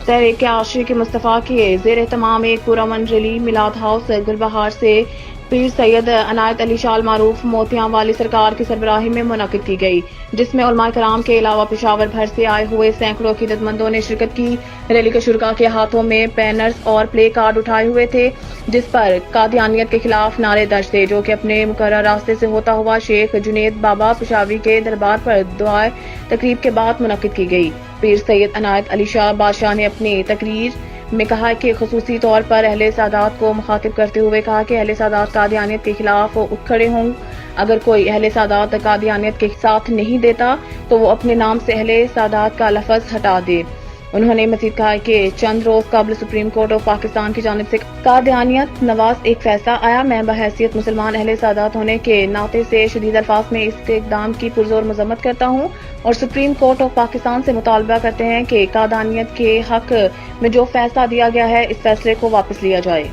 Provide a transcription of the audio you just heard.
तहरीक आशिक मुस्तफ़ा के ज़ेर एहतमाम एक पुरअमन रैली मिलाद हाउस गुलबहार से पीर सैयद अनायत अली शाह मारूफ मोतियां वाली सरकार की सरबराही में मुनक़िद की गई, जिसमें उलमा कराम के अलावा पेशावर भर से आए हुए सैकड़ों अकीदतमंदों ने शिरकत की। रैली के शुरका के हाथों में बैनर्स और प्ले कार्ड उठाए हुए थे, जिस पर कादियानियत के खिलाफ नारे दर्ज थे, जो कि अपने मुकर्रर रास्ते से होता हुआ शेख जुनेद बाबा पेशावरी के दरबार पर दुआए तकरीब के बाद मुनक़िद की गई। पीर सैयद अनायत अली शाह बादशाह ने अपनी तकरीर में कहा कि खुसूसी तौर पर अहले सादात को मुखातिब करते हुए कहा कि अहले सादात कादियानियत के खिलाफ उठ खड़े हों। अगर कोई अहले सादात कादियानियत के साथ नहीं देता तो वो अपने नाम से अहले सादात का लफ्ज हटा दे। उन्होंने मजीद कहा कि चंद रोज कबल सुप्रीम कोर्ट ऑफ पाकिस्तान की जानिब से कादियानियत नवाज एक फैसला आया। मैं बहैसियत मुसलमान अहले सादात होने के नाते से शदीद अल्फाज में इस इक़दाम की पुरजोर मजम्मत करता हूँ और सुप्रीम कोर्ट ऑफ पाकिस्तान से मुतालबा करते हैं कि कादियानियत के हक में जो फैसला दिया गया है, इस फैसले को वापस लिया जाए।